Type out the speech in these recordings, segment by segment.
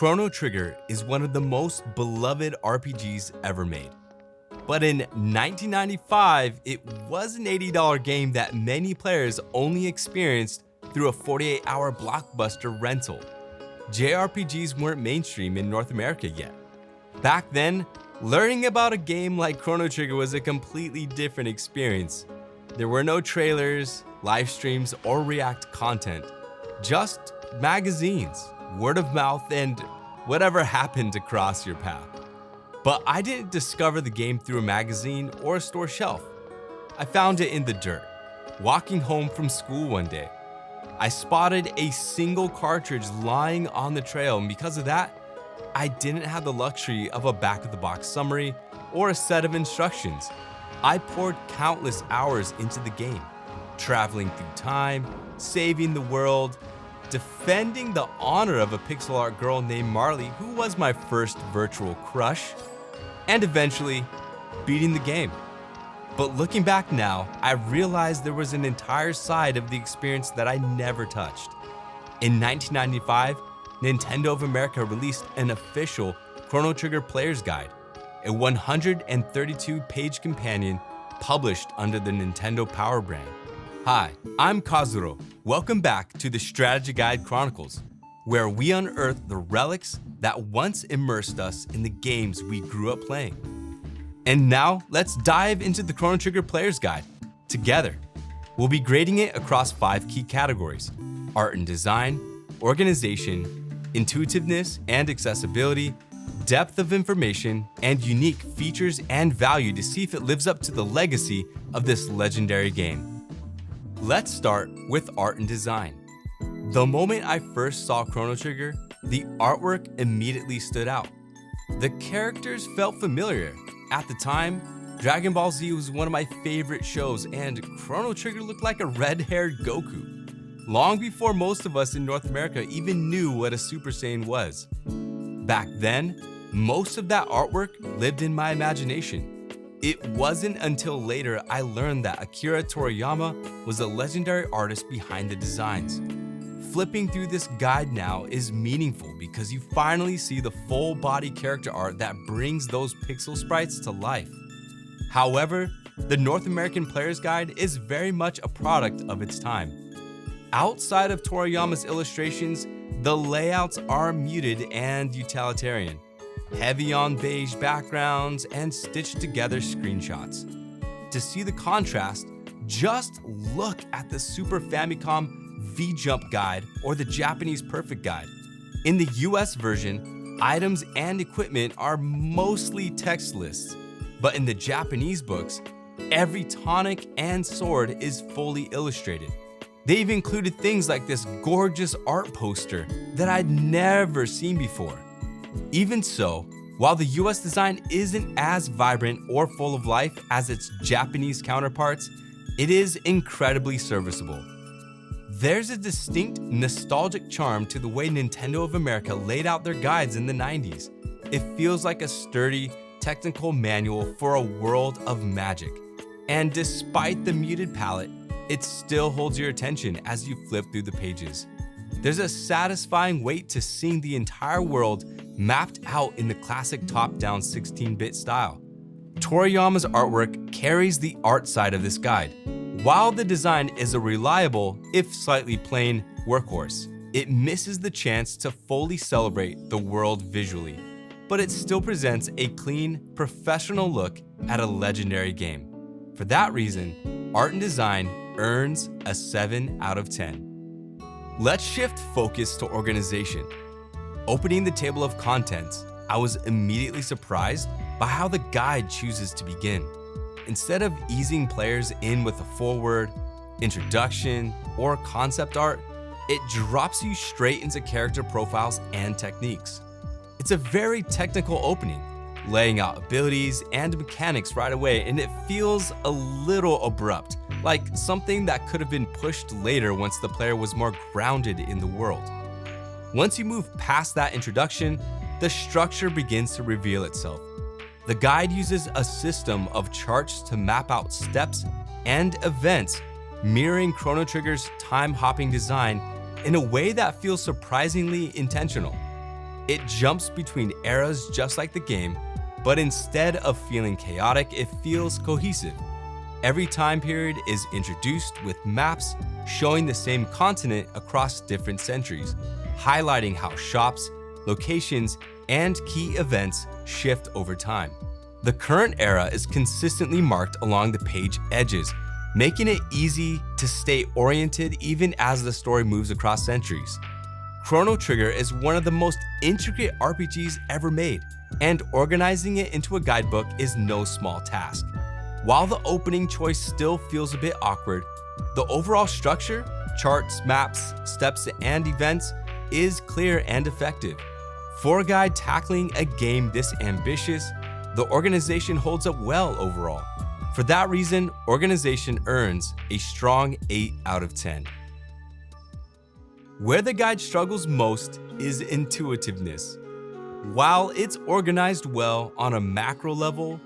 Chrono Trigger is one of the most beloved RPGs ever made. But in 1995, it was an $80 game that many players only experienced through a 48-hour blockbuster rental. JRPGs weren't mainstream in North America yet. Back then, learning about a game like Chrono Trigger was a completely different experience. There were no trailers, live streams, or React content, just magazines, word of mouth, and whatever happened to cross your path. But I didn't discover the game through a magazine or a store shelf. I found it in the dirt, walking home from school one day. I spotted a single cartridge lying on the trail, and because of that, I didn't have the luxury of a back-of-the-box summary or a set of instructions. I poured countless hours into the game, traveling through time, saving the world, defending the honor of a pixel art girl named Marley, who was my first virtual crush, and eventually beating the game. But looking back now, I realized there was an entire side of the experience that I never touched. In 1995, Nintendo of America released an official Chrono Trigger Player's Guide, a 132-page companion published under the Nintendo Power brand. Hi, I'm Kazuro. Welcome back to the Strategy Guide Chronicles, where we unearth the relics that once immersed us in the games we grew up playing. And now, let's dive into the Chrono Trigger Player's Guide together. We'll be grading it across 5 key categories: art and design, organization, intuitiveness and accessibility, depth of information, and unique features and value to see if it lives up to the legacy of this legendary game. Let's start with art and design. The moment I first saw Chrono Trigger, the artwork immediately stood out. The characters felt familiar. At the time, Dragon Ball Z was one of my favorite shows, and Chrono Trigger looked like a red-haired Goku, long before most of us in North America even knew what a Super Saiyan was. Back then, most of that artwork lived in my imagination. It wasn't until later I learned that Akira Toriyama was a legendary artist behind the designs. Flipping through this guide now is meaningful because you finally see the full body character art that brings those pixel sprites to life. However, the North American Player's Guide is very much a product of its time. Outside of Toriyama's illustrations, the layouts are muted and utilitarian, heavy on beige backgrounds and stitched together screenshots. To see the contrast, just look at the Super Famicom V-Jump Guide or the Japanese Perfect Guide. In the US version, items and equipment are mostly text lists, but in the Japanese books, every tonic and sword is fully illustrated. They've included things like this gorgeous art poster that I'd never seen before. Even so, while the US design isn't as vibrant or full of life as its Japanese counterparts, it is incredibly serviceable. There's a distinct nostalgic charm to the way Nintendo of America laid out their guides in the 90s. It feels like a sturdy, technical manual for a world of magic. And despite the muted palette, it still holds your attention as you flip through the pages. There's a satisfying weight to seeing the entire world mapped out in the classic top-down 16-bit style. Toriyama's artwork carries the art side of this guide. While the design is a reliable, if slightly plain, workhorse, it misses the chance to fully celebrate the world visually, but it still presents a clean, professional look at a legendary game. For that reason, art and design earns a 7 out of 10. Let's shift focus to organization. Opening the table of contents, I was immediately surprised by how the guide chooses to begin. Instead of easing players in with a foreword, introduction, or concept art, it drops you straight into character profiles and techniques. It's a very technical opening, laying out abilities and mechanics right away, and it feels a little abrupt, like something that could have been pushed later once the player was more grounded in the world. Once you move past that introduction, the structure begins to reveal itself. The guide uses a system of charts to map out steps and events, mirroring Chrono Trigger's time-hopping design in a way that feels surprisingly intentional. It jumps between eras just like the game, but instead of feeling chaotic, it feels cohesive. Every time period is introduced with maps showing the same continent across different centuries, highlighting how shops, locations, and key events shift over time. The current era is consistently marked along the page edges, making it easy to stay oriented even as the story moves across centuries. Chrono Trigger is one of the most intricate RPGs ever made, and organizing it into a guidebook is no small task. While the opening choice still feels a bit awkward, the overall structure, charts, maps, steps, and events is clear and effective. For a guide tackling a game this ambitious, the organization holds up well overall. For that reason, organization earns a strong 8 out of 10. Where the guide struggles most is intuitiveness. While it's organized well on a macro level,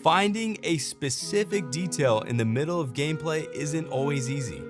finding a specific detail in the middle of gameplay isn't always easy.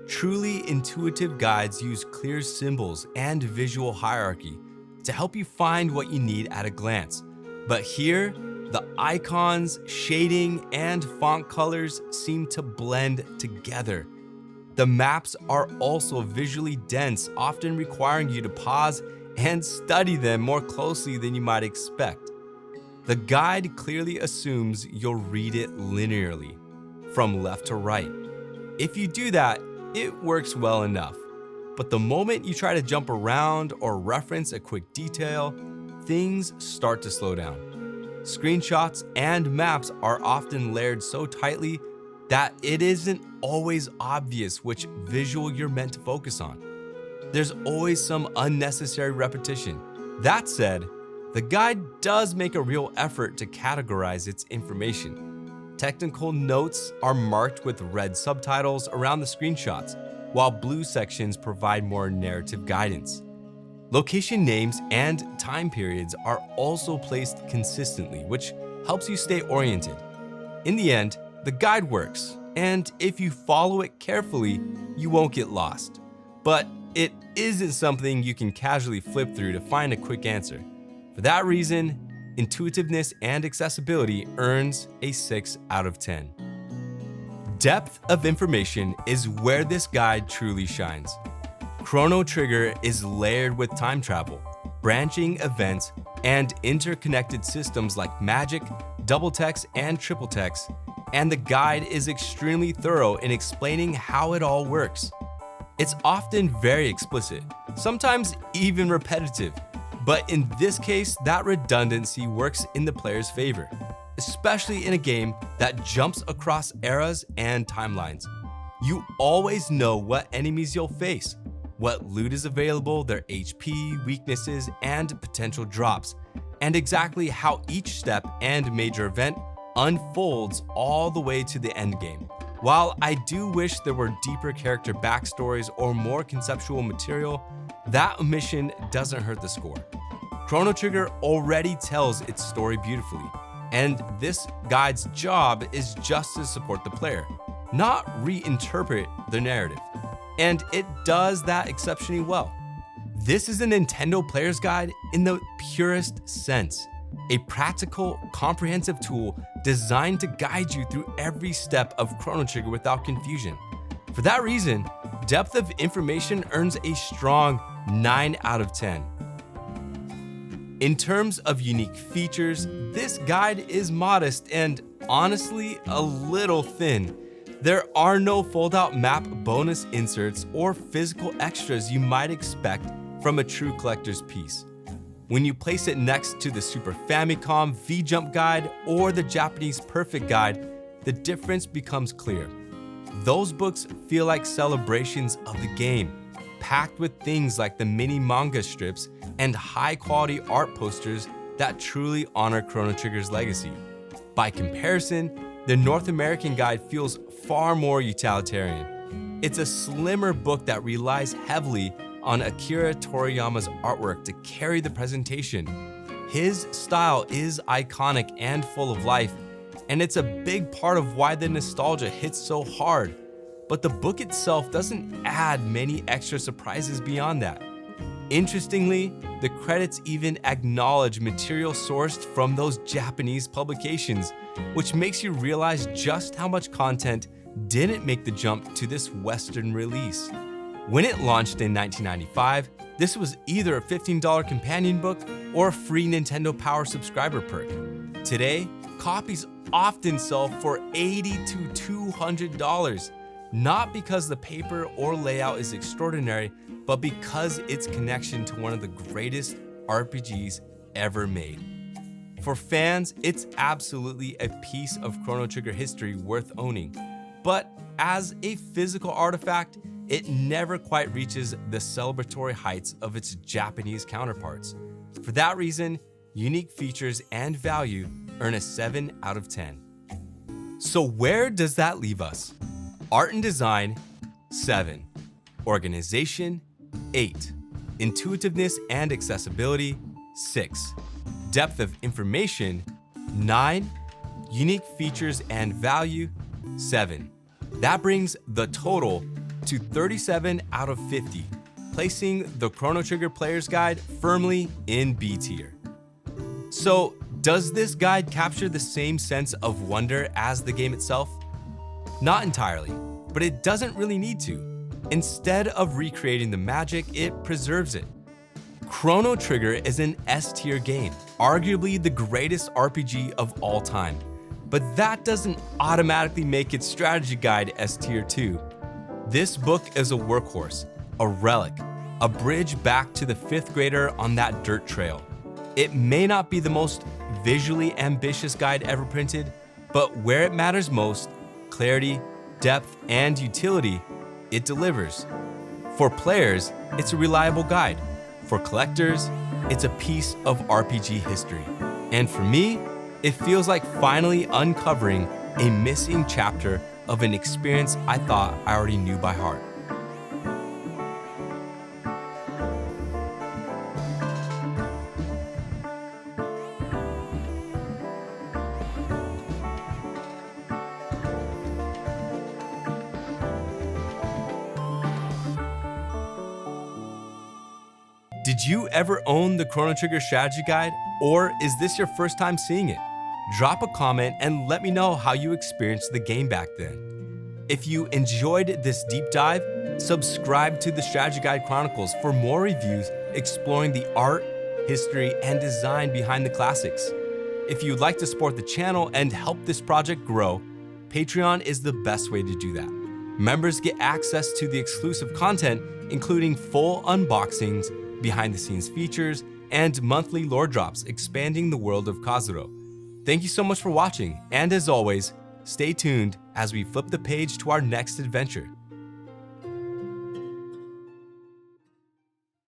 Truly intuitive guides use clear symbols and visual hierarchy to help you find what you need at a glance. But here, the icons, shading, and font colors seem to blend together. The maps are also visually dense, often requiring you to pause and study them more closely than you might expect. The guide clearly assumes you'll read it linearly, from left to right. If you do that, it works well enough. But the moment you try to jump around or reference a quick detail, things start to slow down. Screenshots and maps are often layered so tightly that it isn't always obvious which visual you're meant to focus on. There's always some unnecessary repetition. That said, the guide does make a real effort to categorize its information. Technical notes are marked with red subtitles around the screenshots, while blue sections provide more narrative guidance. Location names and time periods are also placed consistently, which helps you stay oriented. In the end, the guide works, and if you follow it carefully, you won't get lost. But it isn't something you can casually flip through to find a quick answer. For that reason, intuitiveness and accessibility earns a 6 out of 10. Depth of information is where this guide truly shines. Chrono Trigger is layered with time travel, branching events, and interconnected systems like magic, double text, and triple text, and the guide is extremely thorough in explaining how it all works. It's often very explicit, sometimes even repetitive, but in this case, that redundancy works in the player's favor, especially in a game that jumps across eras and timelines. You always know what enemies you'll face, what loot is available, their HP, weaknesses, and potential drops, and exactly how each step and major event unfolds all the way to the endgame. While I do wish there were deeper character backstories or more conceptual material, that omission doesn't hurt the score. Chrono Trigger already tells its story beautifully, and this guide's job is just to support the player, not reinterpret the narrative. And it does that exceptionally well. This is a Nintendo player's guide in the purest sense, a practical, comprehensive tool designed to guide you through every step of Chrono Trigger without confusion. For that reason, depth of information earns a strong 9 out of 10. In terms of unique features, this guide is modest and honestly a little thin. There are no fold-out map bonus inserts or physical extras you might expect from a true collector's piece. When you place it next to the Super Famicom V-Jump Guide or the Japanese Perfect Guide, the difference becomes clear. Those books feel like celebrations of the game, packed with things like the mini manga strips and high-quality art posters that truly honor Chrono Trigger's legacy. By comparison, the North American guide feels far more utilitarian. It's a slimmer book that relies heavily on Akira Toriyama's artwork to carry the presentation. His style is iconic and full of life, and it's a big part of why the nostalgia hits so hard. But the book itself doesn't add many extra surprises beyond that. Interestingly, the credits even acknowledge material sourced from those Japanese publications, which makes you realize just how much content didn't make the jump to this Western release. When it launched in 1995, this was either a $15 companion book or a free Nintendo Power subscriber perk. Today, copies often sell for $80 to $200, not because the paper or layout is extraordinary, but because its connection to one of the greatest RPGs ever made. For fans, it's absolutely a piece of Chrono Trigger history worth owning. But as a physical artifact, it never quite reaches the celebratory heights of its Japanese counterparts. For that reason, unique features and value earn a 7 out of 10. So where does that leave us? Art and design, 7. Organization, 8. Intuitiveness and accessibility, 6. Depth of information, 9. Unique features and value, 7. That brings the total to 37 out of 50, placing the Chrono Trigger Player's Guide firmly in B tier. So, does this guide capture the same sense of wonder as the game itself? Not entirely, but it doesn't really need to. Instead of recreating the magic, it preserves it. Chrono Trigger is an S-tier game, arguably the greatest RPG of all time. But that doesn't automatically make its strategy guide S-tier too. This book is a workhorse, a relic, a bridge back to the 5th grader on that dirt trail. It may not be the most visually ambitious guide ever printed, but where it matters most, clarity, depth, and utility, it delivers. For players, it's a reliable guide. For collectors, it's a piece of RPG history. And for me, it feels like finally uncovering a missing chapter of an experience I thought I already knew by heart. Did you ever own the Chrono Trigger Strategy Guide, or is this your first time seeing it? Drop a comment and let me know how you experienced the game back then. If you enjoyed this deep dive, subscribe to the Strategy Guide Chronicles for more reviews exploring the art, history, and design behind the classics. If you'd like to support the channel and help this project grow, Patreon is the best way to do that. Members get access to the exclusive content, including full unboxings, behind-the-scenes features, and monthly lore drops expanding the world of Kazuro. Thank you so much for watching, and as always, stay tuned as we flip the page to our next adventure.